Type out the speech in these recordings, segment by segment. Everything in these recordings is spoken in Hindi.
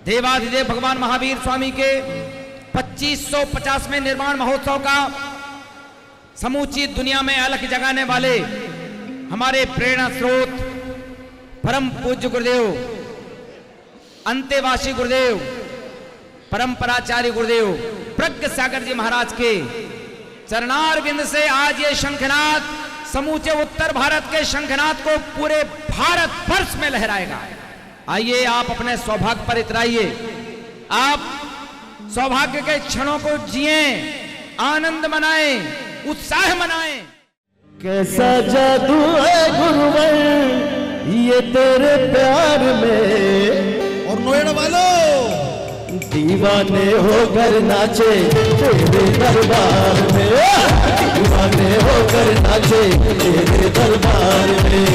देवाधिदेव भगवान महावीर स्वामी के 2550वें निर्माण महोत्सव का समूची दुनिया में अलख जगाने वाले हमारे प्रेरणा स्रोत परम पूज्य गुरुदेव, अंतेवासी गुरुदेव, परंपराचार्य गुरुदेव प्रज्ञ सागर जी महाराज के चरणारविंद से आज ये शंखनाद समूचे उत्तर भारत के शंखनाद को पूरे भारत वर्ष में लहराएगा। आइए आप अपने सौभाग्य पर इतराइए, आप सौभाग्य के क्षणों को जिए, आनंद मनाएं, उत्साह मनाएं। कैसा जादू है गुरुवर ये तेरे प्यार में, और नोएडा वालों दीवाने होकर नाचे तेरे दरबार में, दीवाने होकर नाचे तेरे दरबार में,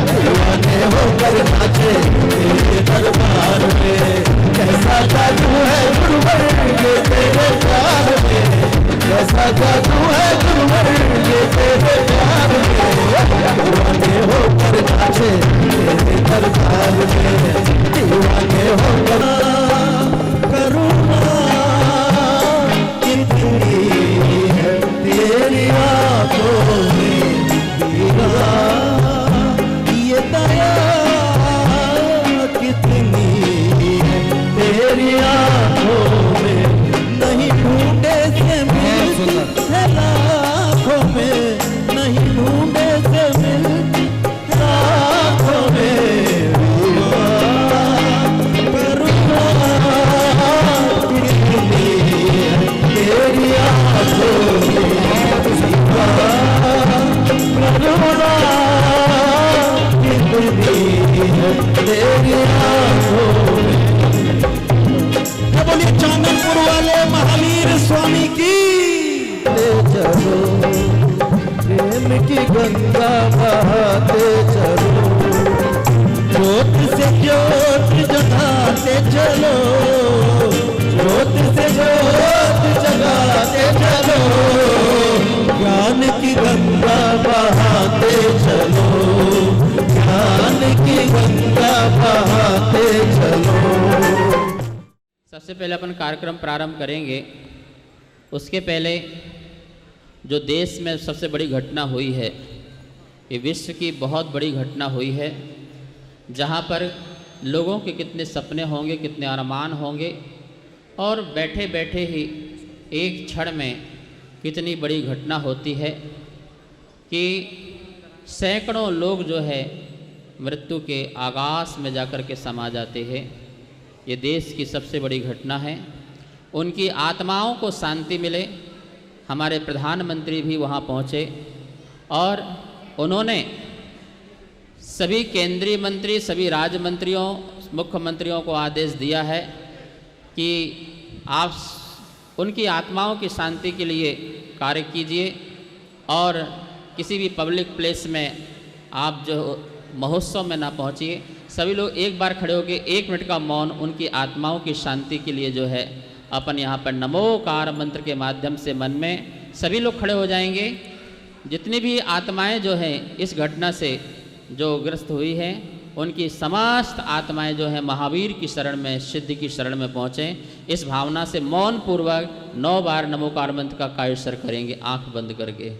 दीवाने होकर नाचे तेरे दरबार में। कैसा जादू है गुरुवर ये तेरे प्यार में, कैसा जादू है गुरुवर ये तेरे प्यार में, दीवाने होकर नाचे तेरे दरबार में, दीवाने होकर। करुणा कितनी है तेरी आंखों में, दीवा ये दया कितनी है तेरी आंखों में, नहीं ढूंढे से मिलते लाखों में, नहीं ढूंढे से मिलते लाखों में, बोलिए चांदनपुर वाले महावीर स्वामी की। ले चलो प्रेम की गंगा बहाते चलो, ज्योत से ज्योत जगाते चलो, ज्योत से ज्योत जगाते चलो, ज्ञान की गंगा बहाते चलो, ज्ञान की गंगा बहाते चलो। सबसे पहले अपन कार्यक्रम प्रारंभ करेंगे। उसके पहले जो देश में सबसे बड़ी घटना हुई है, ये विश्व की बहुत बड़ी घटना हुई है, जहाँ पर लोगों के कितने सपने होंगे, कितने अरमान होंगे, और बैठे बैठे ही एक क्षण में कितनी बड़ी घटना होती है कि सैकड़ों लोग जो है मृत्यु के आगास में जाकर के समा जाते हैं। ये देश की सबसे बड़ी घटना है। उनकी आत्माओं को शांति मिले। हमारे प्रधानमंत्री भी वहाँ पहुँचे और उन्होंने सभी केंद्रीय मंत्री, सभी राज्य मंत्रियों, मुख्यमंत्रियों को आदेश दिया है कि आप उनकी आत्माओं की शांति के लिए कार्य कीजिए और किसी भी पब्लिक प्लेस में आप जो महोत्सव में ना पहुँचिए। सभी लोग एक बार खड़े होकर 1 मिनट का मौन उनकी आत्माओं की शांति के लिए जो है अपन यहाँ पर नमोकार मंत्र के माध्यम से मन में सभी लोग खड़े हो जाएंगे। जितनी भी आत्माएं जो हैं इस घटना से जो ग्रस्त हुई हैं, उनकी समस्त आत्माएं जो हैं महावीर की शरण में, सिद्धि की शरण में पहुँचें। इस भावना से मौन पूर्वक 9 बार नमोकार मंत्र का कायस्वर करेंगे, आँख बंद करके।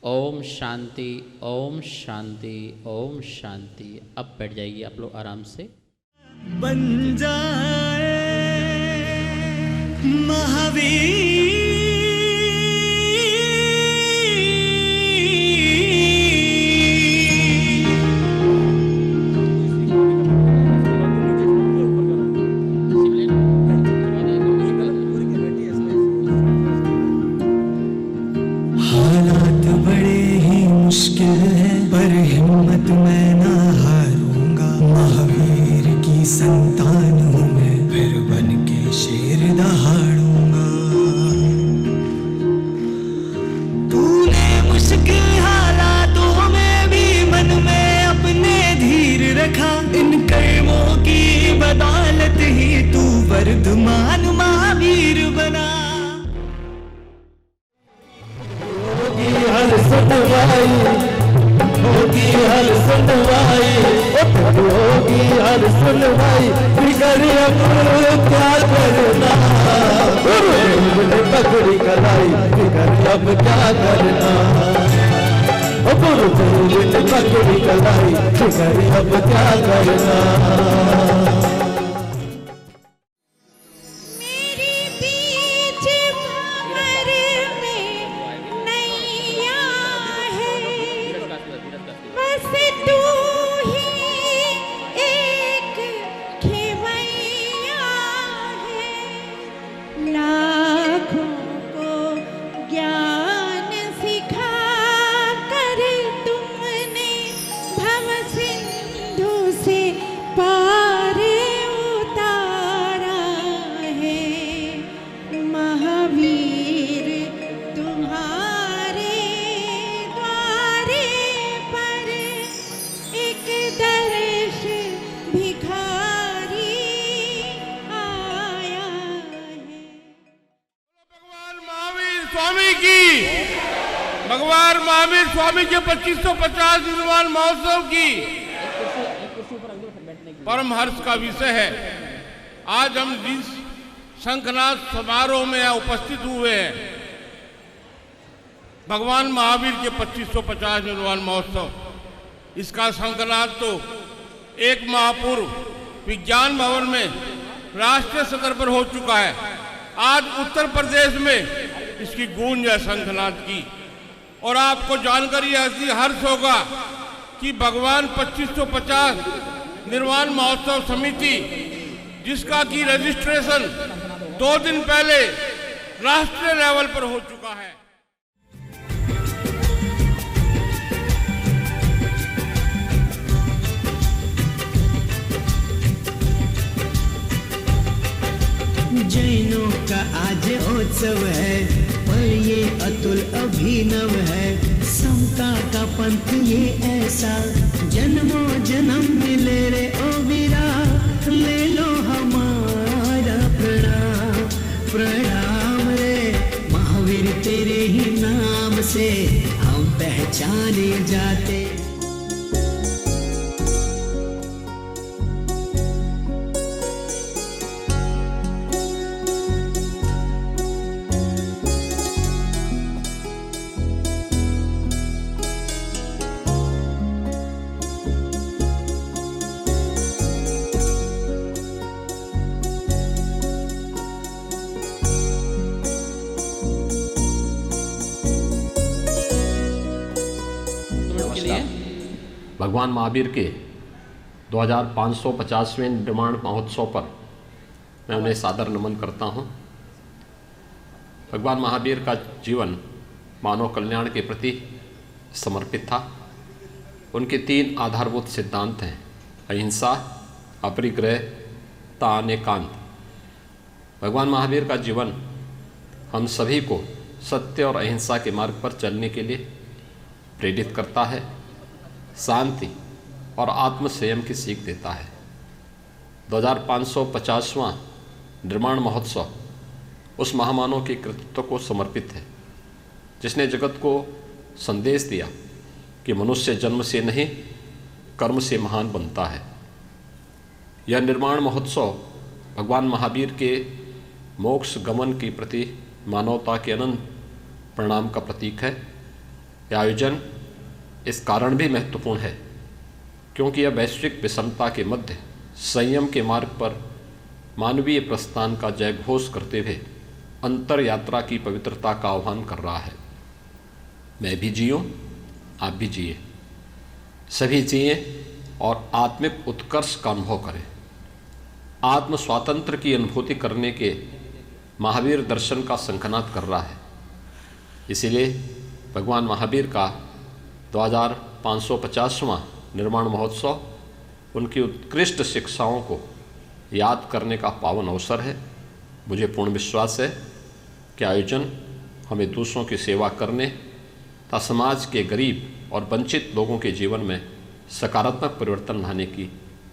ओम शांति, ओम शांति, ओम शांति। अब बैठ जाइए आप लोग आराम से। बन जाए महावीर संतान हूँ मैं, फिर बन के शेर दहाड़ूंगा। भाई फिकर अब क्या करना, गुरुदेव ने पकड़ी कलाई फिकर अब क्या करना, गुरुदेव ने पकड़ी कलाई फिकर अब क्या करना। मेरे बीच भंवर में नैया है, बस तू ही एक खेवैया है। लाखों को ज्ञान सिखा कर तुमने भव सिंधु से पार उतारा है। महावीर तुम्हारे द्वारे पर एक दर्श भिखारी आया है। भगवान महावीर स्वामी की, भगवान महावीर स्वामी के 2550 निर्वाण महोत्सव की परम हर्ष का विषय है। आज हम जिस शंखनाद समारोह में उपस्थित हुए हैं, भगवान महावीर के 2550 निर्वाण महोत्सव, इसका शंखनाद तो एक महापूर्व विज्ञान भवन में राष्ट्रीय स्तर पर हो चुका है। आज उत्तर प्रदेश में इसकी गूंज है शंखनाद की। और आपको जानकारी ऐसी हर्ष होगा कि भगवान 2550 निर्वाण महोत्सव समिति, जिसका की रजिस्ट्रेशन 2 दिन पहले राष्ट्रीय लेवल पर हो चुका है। जैनों का आज उत्सव है, पर ये अतुल अभिनव है। समता का पंथ ये ऐसा, जन्मों जन्म मिले रे ओ वीरा, ले लो हमारा प्रणाम। प्रणाम रे महावीर, तेरे ही नाम से हम पहचाने जाते। भगवान महावीर के 2550वें निर्वाण महोत्सव पर मैं उन्हें सादर नमन करता हूँ। भगवान महावीर का जीवन मानव कल्याण के प्रति समर्पित था। उनके 3 आधारभूत सिद्धांत हैं: अहिंसा, अपरिग्रह, अनेकांत। भगवान महावीर का जीवन हम सभी को सत्य और अहिंसा के मार्ग पर चलने के लिए प्रेरित करता है, शांति और आत्म संयम की सीख देता है। 2550वां निर्वाण महोत्सव उस महामानव के कृतित्व को समर्पित है, जिसने जगत को संदेश दिया कि मनुष्य जन्म से नहीं, कर्म से महान बनता है। यह निर्वाण महोत्सव भगवान महावीर के मोक्ष गमन के प्रति मानवता के अनंत प्रणाम का प्रतीक है। यह आयोजन इस कारण भी महत्वपूर्ण है क्योंकि यह वैश्विक विषमता के मध्य संयम के मार्ग पर मानवीय प्रस्थान का जयघोष करते हुए अंतर यात्रा की पवित्रता का आह्वान कर रहा है। मैं भी जीऊँ, आप भी जिए, सभी जिए और आत्मिक उत्कर्ष का अनुभव करें। आत्म स्वातंत्र की अनुभूति करने के महावीर दर्शन का शंखनाद कर रहा है। इसीलिए भगवान महावीर का 2550वां निर्वाण महोत्सव उनकी उत्कृष्ट शिक्षाओं को याद करने का पावन अवसर है। मुझे पूर्ण विश्वास है कि आयोजन हमें दूसरों की सेवा करने तथा समाज के गरीब और वंचित लोगों के जीवन में सकारात्मक परिवर्तन लाने की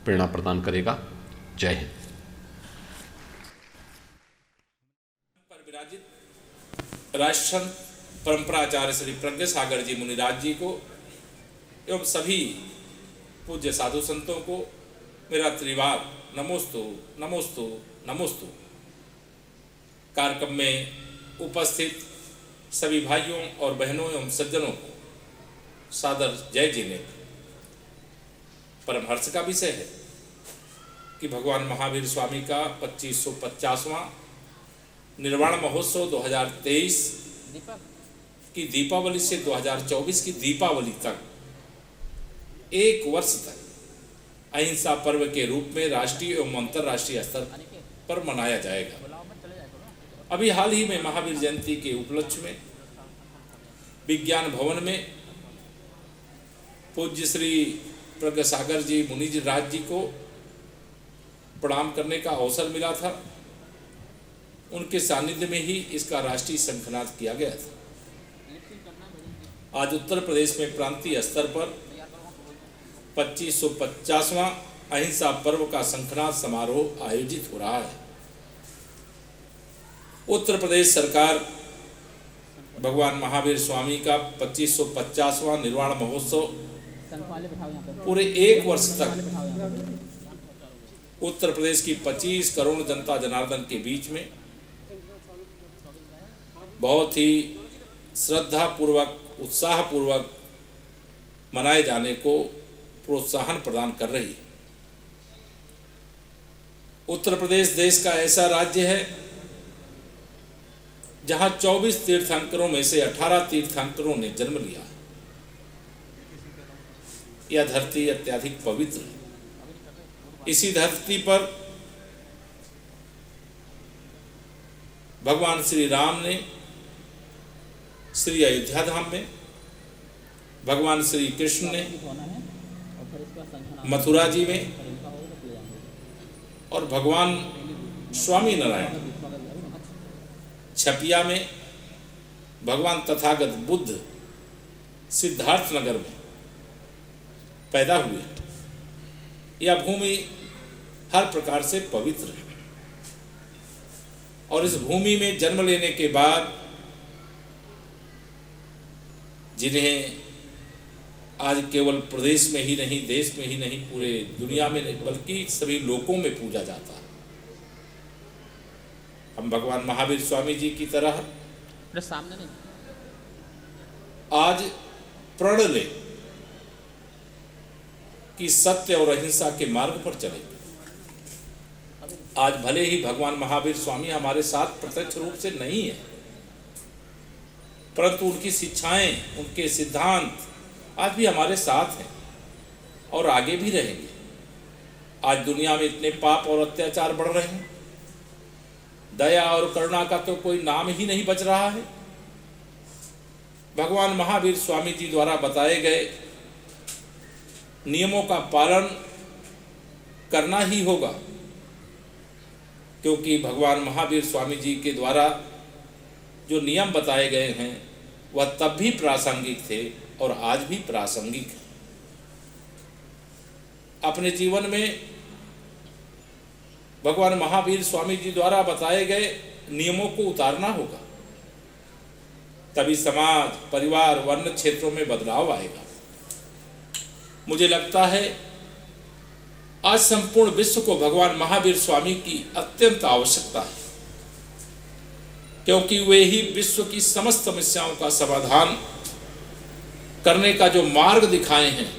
प्रेरणा प्रदान करेगा। जय हिंद। पर विराजित राष्ट्रसंत परंपराचार्य श्री प्रज्ञ सागर जी मुनिराज जी को एवं सभी पूज्य साधु संतों को मेरा त्रिवाद नमोस्तु नमोस्तु नमोस्तु। कार्यक्रम में उपस्थित सभी भाइयों और बहनों एवं सज्जनों को सादर जय जीने। परम हर्ष का विषय है कि भगवान महावीर स्वामी का 2550वां निर्वाण महोत्सव 2023 की दीपावली से 2024 की दीपावली तक एक वर्ष तक अहिंसा पर्व के रूप में राष्ट्रीय एवं अंतर्राष्ट्रीय स्तर पर मनाया जाएगा। अभी हाल ही में महावीर जयंती के उपलक्ष्य में विज्ञान भवन में पूज्य श्री प्रज्ञ सागर जी मुनि जी राज जी को प्रणाम करने का अवसर मिला था। उनके सानिध्य में ही इसका राष्ट्रीय शंखनाद किया गया था। आज उत्तर प्रदेश में प्रांतीय स्तर पर 2550वां अहिंसा पर्व का शंखनाद समारोह आयोजित हो रहा है। उत्तर प्रदेश सरकार भगवान महावीर स्वामी का 2550वां निर्वाण महोत्सव पूरे एक वर्ष तक उत्तर प्रदेश की 25 करोड़ जनता जनार्दन के बीच में बहुत ही श्रद्धा पूर्वक उत्साह पूर्वक मनाए जाने को प्रोत्साहन प्रदान कर रही है। उत्तर प्रदेश देश का ऐसा राज्य है जहां 24 तीर्थंकरों में से 18 तीर्थंकरों ने जन्म लिया। यह धरती अत्यधिक पवित्र है। इसी धरती पर भगवान श्री राम ने श्री अयोध्या धाम में, भगवान श्री कृष्ण ने मथुरा जी में और भगवान स्वामी नारायण छपिया में, भगवान तथागत बुद्ध सिद्धार्थ नगर में पैदा हुए। यह भूमि हर प्रकार से पवित्र है और इस भूमि में जन्म लेने के बाद जिन्हें आज केवल प्रदेश में ही नहीं, देश में ही नहीं, पूरे दुनिया में नहीं, बल्कि सभी लोकों में पूजा जाता है। हम भगवान महावीर स्वामी जी की तरह सामने नहीं आज प्रण ले कि सत्य और अहिंसा के मार्ग पर चले। आज भले ही भगवान महावीर स्वामी हमारे साथ प्रत्यक्ष रूप से नहीं है, परंतु उनकी शिक्षाएं, उनके सिद्धांत आज भी हमारे साथ हैं और आगे भी रहेंगे। आज दुनिया में इतने पाप और अत्याचार बढ़ रहे हैं, दया और करुणा का तो कोई नाम ही नहीं बच रहा है। भगवान महावीर स्वामी जी द्वारा बताए गए नियमों का पालन करना ही होगा, क्योंकि भगवान महावीर स्वामी जी के द्वारा जो नियम बताए गए हैं वह तब भी प्रासंगिक थे और आज भी प्रासंगिक है। अपने जीवन में भगवान महावीर स्वामी जी द्वारा बताए गए नियमों को उतारना होगा, तभी समाज, परिवार, वर्ण क्षेत्रों में बदलाव आएगा। मुझे लगता है आज संपूर्ण विश्व को भगवान महावीर स्वामी की अत्यंत आवश्यकता है, क्योंकि वे ही विश्व की समस्त समस्याओं का समाधान करने का जो मार्ग दिखाए हैं,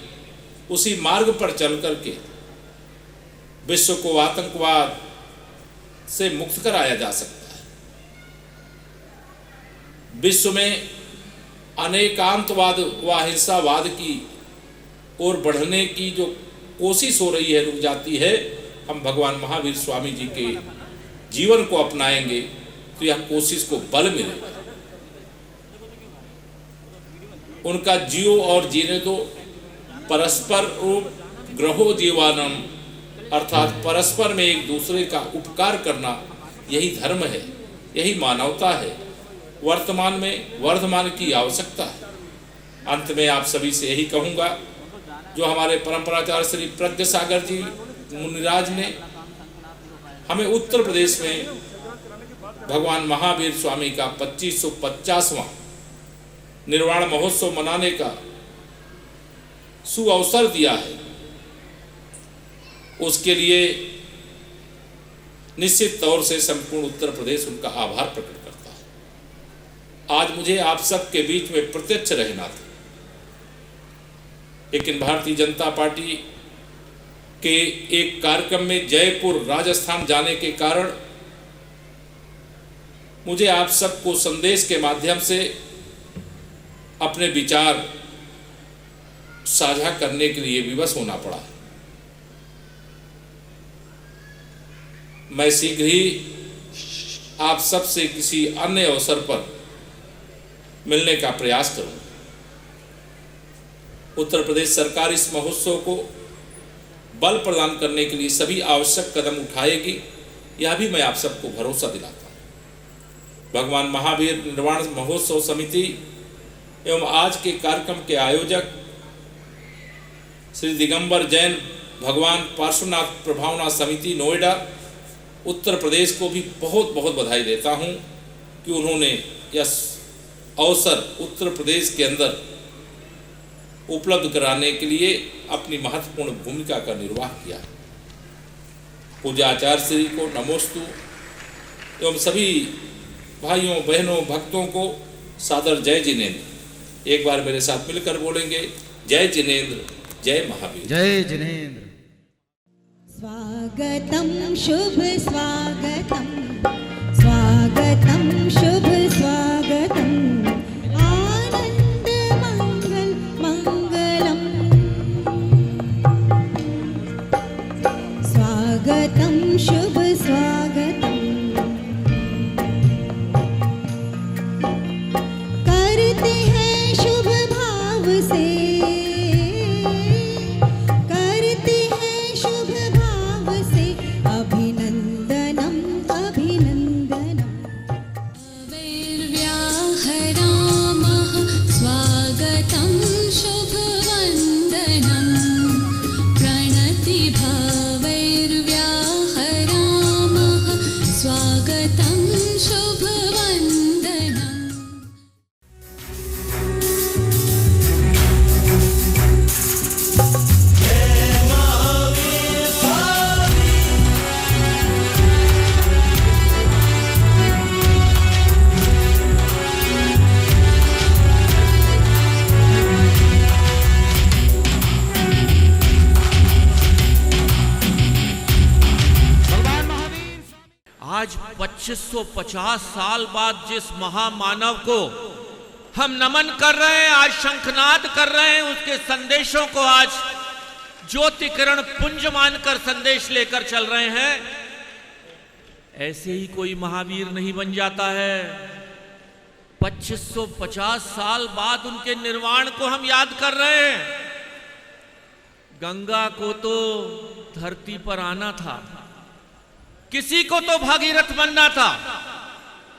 उसी मार्ग पर चल करके विश्व को आतंकवाद से मुक्त कराया जा सकता है। विश्व में अनेकांतवाद व अहिंसावाद की ओर बढ़ने की जो कोशिश हो रही है, रुक जाती है। हम भगवान महावीर स्वामी जी के जीवन को अपनाएंगे तो यह कोशिश को बल मिलेगा। उनका जियो और जीने दो, परस्पर रूप ग्रहो जीवानम, अर्थात परस्पर में एक दूसरे का उपकार करना, यही धर्म है, यही मानवता है। वर्तमान में वर्धमान की आवश्यकता है। अंत में आप सभी से यही कहूँगा, जो हमारे परंपराचार्य श्री प्रज्ञ सागर जी मुनिराज ने हमें उत्तर प्रदेश में भगवान महावीर स्वामी का 2550वां निर्वाण महोत्सव मनाने का सुअवसर दिया है, उसके लिए निश्चित तौर से संपूर्ण उत्तर प्रदेश उनका आभार प्रकट करता है। आज मुझे आप सबके बीच में प्रत्यक्ष रहना था, लेकिन भारतीय जनता पार्टी के एक कार्यक्रम में जयपुर राजस्थान जाने के कारण मुझे आप सबको संदेश के माध्यम से अपने विचार साझा करने के लिए विवश होना पड़ा। मैं शीघ्र ही आप सबसे किसी अन्य अवसर पर मिलने का प्रयास करूंगा। उत्तर प्रदेश सरकार इस महोत्सव को बल प्रदान करने के लिए सभी आवश्यक कदम उठाएगी, यह भी मैं आप सबको भरोसा दिलाता हूं। भगवान महावीर निर्वाण महोत्सव समिति एवं आज के कार्यक्रम के आयोजक श्री दिगंबर जैन भगवान पार्श्वनाथ प्रभावना समिति नोएडा उत्तर प्रदेश को भी बहुत बहुत बधाई देता हूं कि उन्होंने यह अवसर उत्तर प्रदेश के अंदर उपलब्ध कराने के लिए अपनी महत्वपूर्ण भूमिका का निर्वाह किया। पूज्य आचार्य श्री को नमोस्तु एवं सभी भाइयों बहनों भक्तों को सादर जय जिनेंद्र। एक बार मेरे साथ मिलकर बोलेंगे, जय जिनेंद्र, जय महावीर। जय जिनेंद्र। स्वागतम शुभ स्वागतम, स्वागतम शुभ स्वागतम, आनंद मंगल मंगलम। स्वागतम शुभ स्वागतम, करते हैं शुभ भाव से, करते हैं शुभ भाव से, अभिनंदनम अभिनंदनम। वैर्व्याहरामः स्वागतं शुभवन्दनं, प्रणतिभावैर्व्याहरामः स्वागतं शुभवन्दनम्। आज 2550 साल बाद जिस महामानव को हम नमन कर रहे हैं, आज शंखनाद कर रहे हैं, उसके संदेशों को आज ज्योति किरण पुंज मानकर संदेश लेकर चल रहे हैं। ऐसे ही कोई महावीर नहीं बन जाता है। 2550 साल बाद उनके निर्वाण को हम याद कर रहे हैं। गंगा को तो धरती पर आना था, किसी को तो भागीरथ बनना था।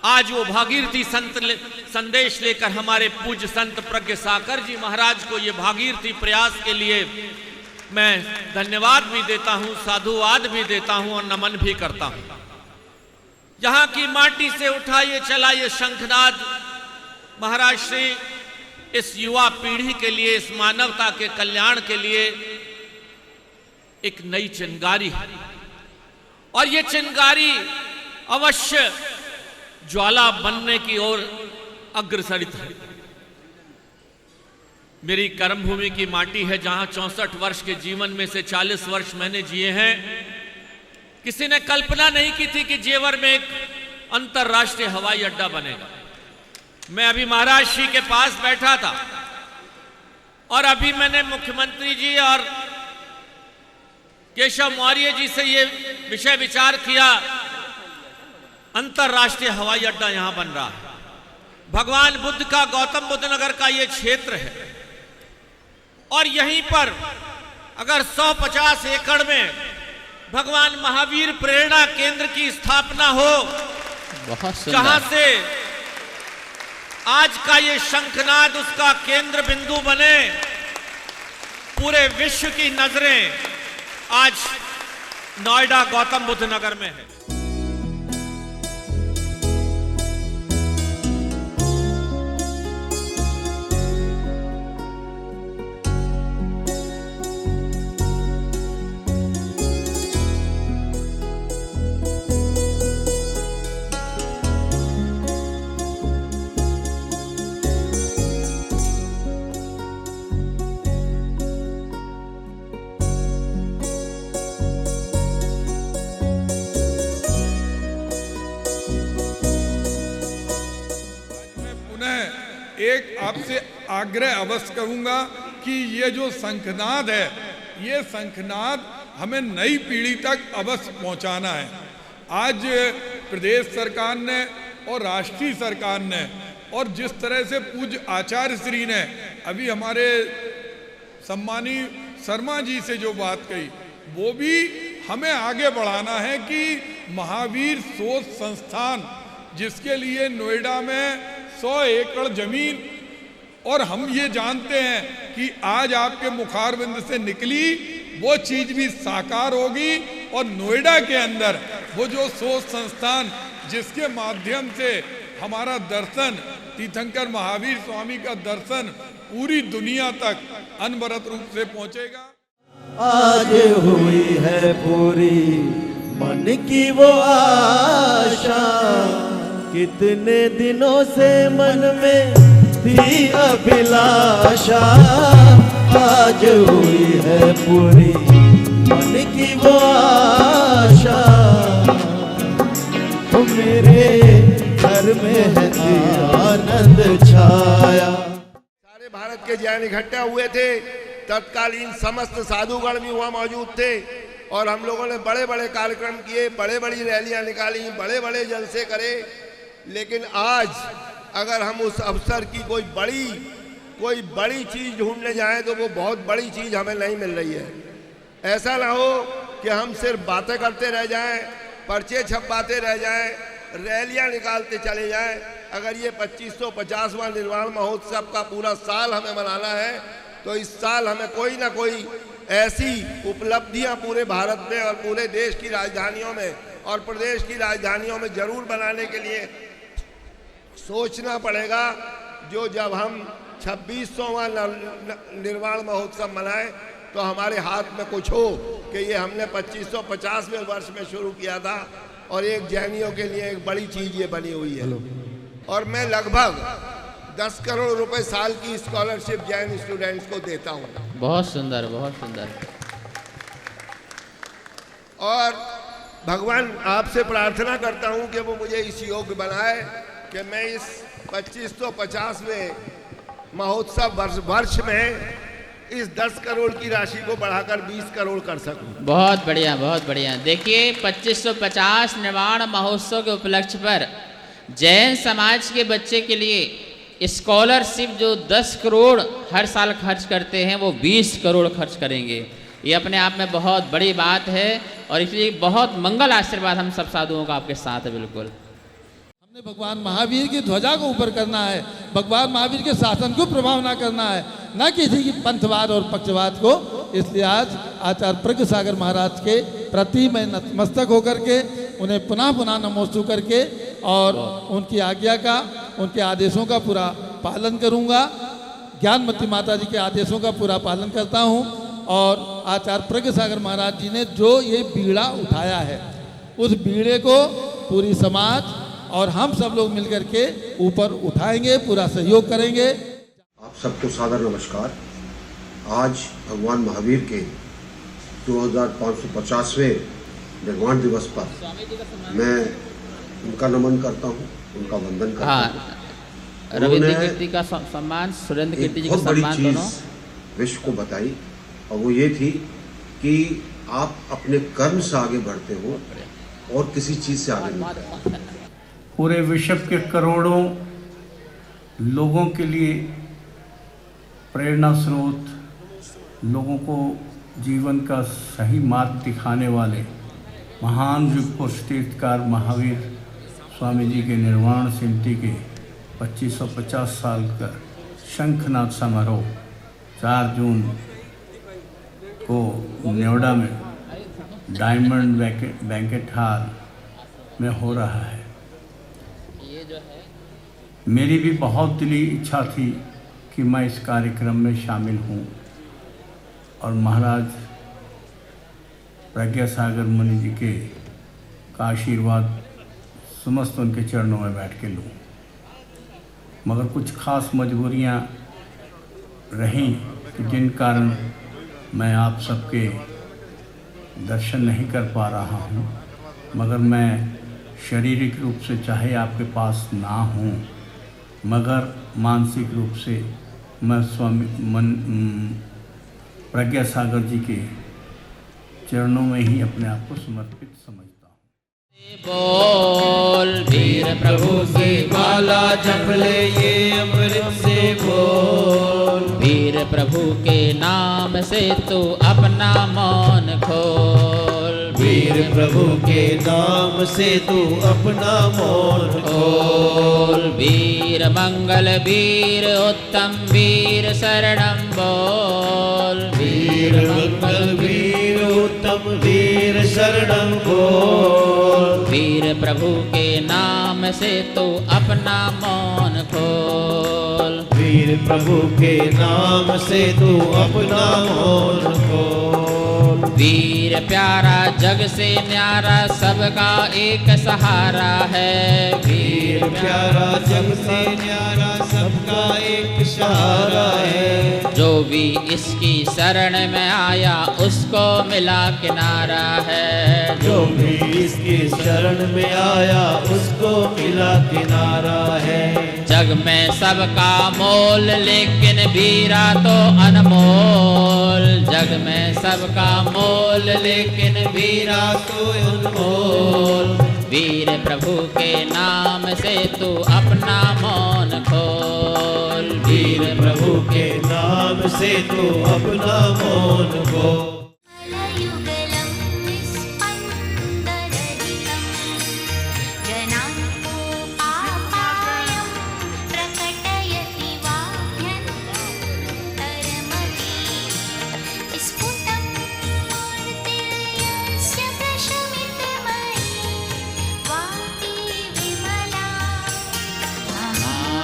आज वो भागीरथी संदेश लेकर हमारे पूज्य संत प्रज्ञ साकर जी महाराज को ये भागीरथी प्रयास के लिए मैं धन्यवाद भी देता हूं, साधुवाद भी देता हूं और नमन भी करता हूं। जहां की माटी से उठा ये चला ये शंखनाद महाराज श्री इस युवा पीढ़ी के लिए, इस मानवता के कल्याण के लिए एक नई चिंगारी है और ये चिंगारी अवश्य ज्वाला बनने की ओर अग्रसरित है। मेरी कर्मभूमि की माटी है, जहां 64 वर्ष के जीवन में से 40 वर्ष मैंने जिए हैं। किसी ने कल्पना नहीं की थी कि जेवर में एक अंतर्राष्ट्रीय हवाई अड्डा बनेगा। मैं अभी महाराज श्री के पास बैठा था और अभी मैंने मुख्यमंत्री जी और केशव मौर्य जी से ये विषय विचार किया, अंतर्राष्ट्रीय हवाई अड्डा यहां बन रहा है। भगवान बुद्ध का गौतम बुद्ध नगर का ये क्षेत्र है और यहीं पर अगर 150 एकड़ में भगवान महावीर प्रेरणा केंद्र की स्थापना हो, जहां से आज का ये शंखनाद उसका केंद्र बिंदु बने, पूरे विश्व की नजरें आज नोएडा गौतम बुद्ध नगर में है। एक आपसे आग्रह अवश्य करूंगा कि ये जो शंखनाद है, ये शंखनाद हमें नई पीढ़ी तक अवश्य पहुंचाना है। आज प्रदेश सरकार ने और राष्ट्रीय सरकार ने और जिस तरह से पूज्य आचार्य श्री ने अभी हमारे सम्मानीय शर्मा जी से जो बात कही, वो भी हमें आगे बढ़ाना है कि महावीर शोध संस्थान, जिसके लिए नोएडा में 100 एकड़ जमीन, और हम ये जानते हैं कि आज आपके मुखारबिंद से निकली वो चीज भी साकार होगी, और नोएडा के अंदर वो जो शोध संस्थान जिसके माध्यम से हमारा दर्शन, तीर्थंकर महावीर स्वामी का दर्शन पूरी दुनिया तक अनवरत रूप से पहुंचेगा। आज हुई है पूरी मन की वो आशा, कितने दिनों से मन में थी अभिलाषा। आज हुई है पूरी मन की वो आशा, तो मेरे घर में है आनंद छाया। सारे भारत के जैन इकट्ठा हुए थे, तत्कालीन समस्त साधुगण भी वहाँ मौजूद थे, और हम लोगों ने बड़े बड़े कार्यक्रम किए, बड़े बड़ी रैलियां निकाली, बड़े बड़े जलसे करे। लेकिन आज अगर हम उस अवसर की कोई बड़ी चीज ढूंढने जाएं तो वो बहुत बड़ी चीज हमें नहीं मिल रही है। ऐसा ना हो कि हम सिर्फ बातें करते रह जाएं, पर्चे छपवाते रह जाएं, रैलियां निकालते चले जाएं। अगर ये 2550वां निर्वाण महोत्सव का पूरा साल हमें मनाना है, तो इस साल हमें कोई ना कोई ऐसी उपलब्धियां पूरे भारत में और पूरे देश की राजधानियों में और प्रदेश की राजधानियों में जरूर बनाने के लिए सोचना पड़ेगा, जो जब हम 26वां निर्वाण महोत्सव मनाएं तो हमारे हाथ में कुछ हो कि ये हमने 2550वें वर्ष में शुरू किया था, और एक जैनियों के लिए एक बड़ी चीज ये बनी हुई है। और मैं लगभग 10 करोड़ रुपए साल की स्कॉलरशिप जैन स्टूडेंट्स को देता हूँ। बहुत सुंदर, बहुत सुंदर। और भगवान आपसे प्रार्थना करता हूँ कि वो मुझे इस योग्य बनाए कि मैं इस 2550वें महोत्सव वर्ष में इस 10 करोड़ की राशि को बढ़ाकर 20 करोड़ कर सकूं। बहुत बढ़िया, बहुत बढ़िया। देखिए 2550 निर्वाण महोत्सव के उपलक्ष्य पर जैन समाज के बच्चे के लिए स्कॉलरशिप जो 10 करोड़ हर साल खर्च करते हैं, वो 20 करोड़ खर्च करेंगे। ये अपने आप में बहुत बड़ी बात है, और इसलिए बहुत मंगल आशीर्वाद हम सब साधुओं का आपके साथ है। बिल्कुल हमने भगवान महावीर की ध्वजा को ऊपर करना है, भगवान महावीर के शासन को प्रभाव ना करना है, न किसी की पंथवाद और पक्षवाद को। इसलिए आज आचार्य प्रज्ञ सागर महाराज के प्रति मैं नतमस्तक होकर के उन्हें पुनः पुनः नमोस्तु करके और उनकी आज्ञा का, उनके आदेशों का पूरा पालन करूंगा। ज्ञानमती माता जी के आदेशों का पूरा पालन करता हूं। और आचार्य प्रज्ञ सागर महाराज जी ने जो ये बीड़ा उठाया है, उस बीड़े को पूरी समाज और हम सब लोग मिलकर के ऊपर उठाएंगे, पूरा सहयोग करेंगे। आप सबको सादर नमस्कार। आज भगवान महावीर के 2550वें निर्वाण दिवस पर मैं उनका नमन करता हूँ, उनका वंदन करता हूँ। रविंद्र कीर्ति का सम्मान, सुरेंद्र कीर्ति जी का सम्मान, दोनों विश्व को बताई, और वो ये थी कि आप अपने कर्म से आगे बढ़ते हो और किसी चीज़ से आगे नहीं बढ़ते। पूरे विश्व के करोड़ों लोगों के लिए प्रेरणा स्रोत, लोगों को जीवन का सही मार्ग दिखाने वाले महान युग पुरुष तीर्थकार महावीर स्वामी जी के निर्वाण स्मृति के 2550 साल का शंखनाद समारोह 4 जून को नोएडा में डायमंड बैंकेट हॉल में हो रहा है। मेरी भी बहुत दिली इच्छा थी कि मैं इस कार्यक्रम में शामिल हूँ और महाराज प्रज्ञा सागर मुनि जी के का आशीर्वाद समस्त उनके चरणों में बैठ के लूँ। मगर कुछ खास मजबूरियाँ रहीं कि जिन कारण मैं आप सबके दर्शन नहीं कर पा रहा हूँ। मगर मैं शारीरिक रूप से चाहे आपके पास ना हूँ, मगर मानसिक रूप से मैं प्रज्ञा सागर जी के चरणों में ही अपने आप को समर्पित समझता हूँ। बोल वीर प्रभु की माला जप ले ये अमृत से बोल, वीर प्रभु के नाम से तू अपना मौन खोल, वीर प्रभु के नाम से तू अपना मौन खोल। वीर मंगल वीर उत्तम वीर शरणम बोल, वीर मंगल वीर उत्तम वीर शरणम बोल। वीर प्रभु के नाम से तू अपना मौन खोल, वीर प्रभु के नाम से तू अपना मौन खोल। वीर प्यारा जग से न्यारा सबका एक सहारा है, वीर प्यारा जग से न्यारा सबका एक सहारा है। जो भी इसकी शरण में आया उसको मिला किनारा है, जो भी इसकी शरण में आया उसको मिला किनारा है। जग में सबका मोल लेकिन वीरा तो अनमोल, जग में सबका मोल लेकिन वीरा तो अनमोल। वीर प्रभु के नाम से तू अपना मौन खोल, वीर प्रभु के नाम से तू अपना मौन खोल।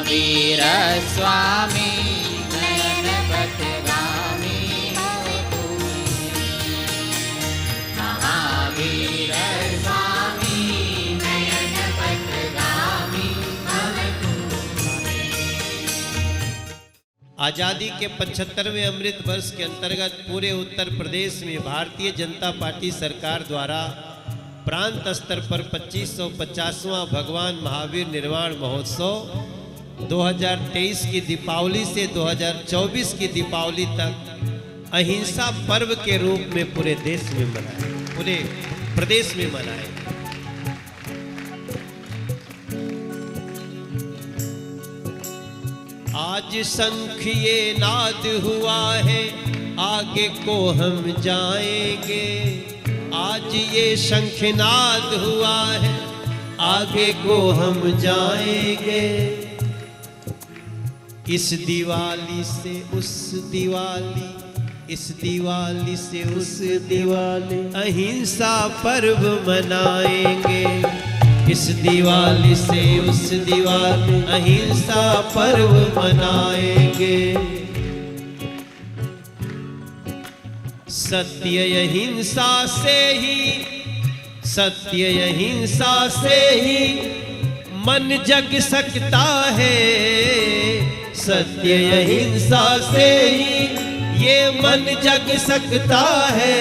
वीर स्वामी नयन पथगामी भवतु मे, महावीर स्वामी नयन पथगामी भवतु मे। आज़ादी के 75वें अमृत वर्ष के अंतर्गत पूरे उत्तर प्रदेश में भारतीय जनता पार्टी सरकार द्वारा प्रांत स्तर पर 2550वां भगवान महावीर निर्वाण महोत्सव 2023 की दीपावली से 2024 की दीपावली तक अहिंसा पर्व के रूप में पूरे देश में मनाए, पूरे प्रदेश में मनाए। आज शंख ये नाद हुआ है आगे को हम जाएंगे, आज ये शंखनाद हुआ है आगे को हम जाएंगे। इस दिवाली से उस दिवाली, इस दिवाली से उस दिवाली अहिंसा पर्व मनाएंगे। इस दिवाली से उस दिवाली अहिंसा पर्व मनाएंगे। सत्य अहिंसा से ही, सत्य अहिंसा से ही मन जग सकता है। सत्य अहिंसा से ही ये मन जग सकता है।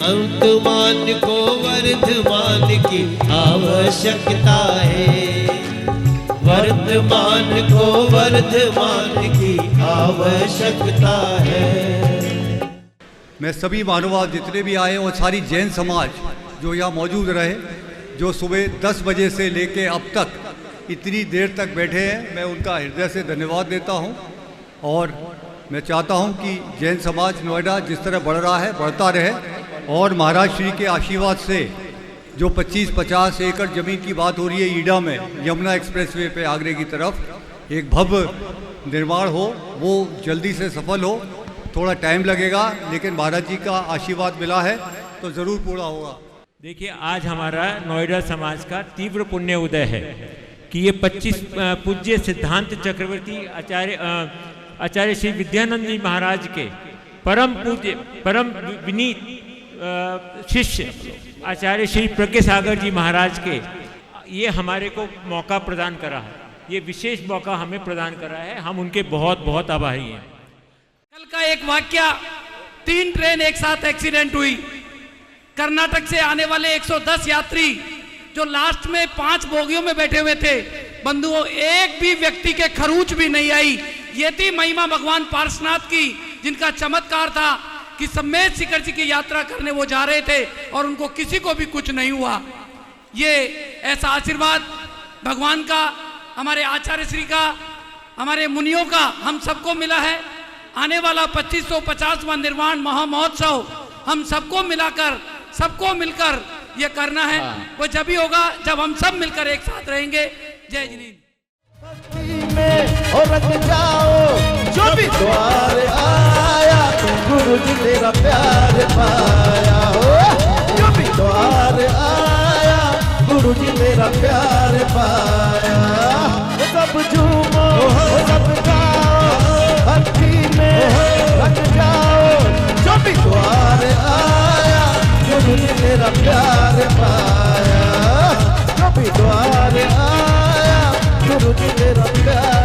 अंतमान को वर्धमान की आवश्यकता है, वर्तमान को वर्धमान की आवश्यकता है। मैं सभी महानुभाव जितने भी आए और सारी जैन समाज जो यहाँ मौजूद रहे, जो सुबह 10 बजे से लेके अब तक इतनी देर तक बैठे हैं, मैं उनका हृदय से धन्यवाद देता हूँ। और मैं चाहता हूँ कि जैन समाज नोएडा जिस तरह बढ़ रहा है बढ़ता रहे, और महाराज श्री के आशीर्वाद से जो 25-50 एकड़ ज़मीन की बात हो रही है ईडा में, यमुना एक्सप्रेसवे पे आगरे की तरफ एक भव्य निर्माण हो, वो जल्दी से सफल हो। थोड़ा टाइम लगेगा लेकिन महाराज जी का आशीर्वाद मिला है तो ज़रूर पूरा होगा। देखिए, आज हमारा नोएडा समाज का तीव्र पुण्य उदय है कि ये 25 पूज्य सिद्धांत चक्रवर्ती आचार्य श्री विद्यानंद जी महाराज के परम पूज्य परम विनीत शिष्य आचार्य श्री प्रज्ञा सागर जी महाराज के ये हमारे को मौका प्रदान करा है, ये विशेष मौका हमें प्रदान करा है। हम उनके बहुत बहुत आभारी हैं। कल का एक वाकया, 3 ट्रेन एक साथ एक्सीडेंट हुई। कर्नाटक से आने वाले 110 यात्री जो लास्ट में 5 बोगियों में बैठे हुए थे, बंधुओं एक भी व्यक्ति के खरूच भी नहीं आई। ये थी महिमा भगवान पार्श्वनाथ की, जिनका चमत्कार था कि सम्मेद शिखर जी की यात्रा करने वो जा रहे थे और उनको किसी को भी कुछ नहीं हुआ। ये ऐसा आशीर्वाद भगवान का, हमारे आचार्य श्री का, हमारे मुनियों का हम सबको मिला है। आने वाला 2550वां निर्वाण महामहोत्सव हम सबको मिलाकर, सबको मिलकर ये करना है। वो जब ही होगा जब हम सब मिलकर एक साथ रहेंगे। जय जिनेंद्र। और रख जाओ जो भी द्वार आया, गुरु जी तेरा प्यार पाया हो। जो भी द्वार आया, गुरु जी तेरा प्यार पाया। सब झूमो सब गाओ, भक्ति में रख जाओ जो भी द्वार आया, गुरु जी तेरा प्यार पाया। जो भी द्वार आया, गुरु जी तेरा प्यार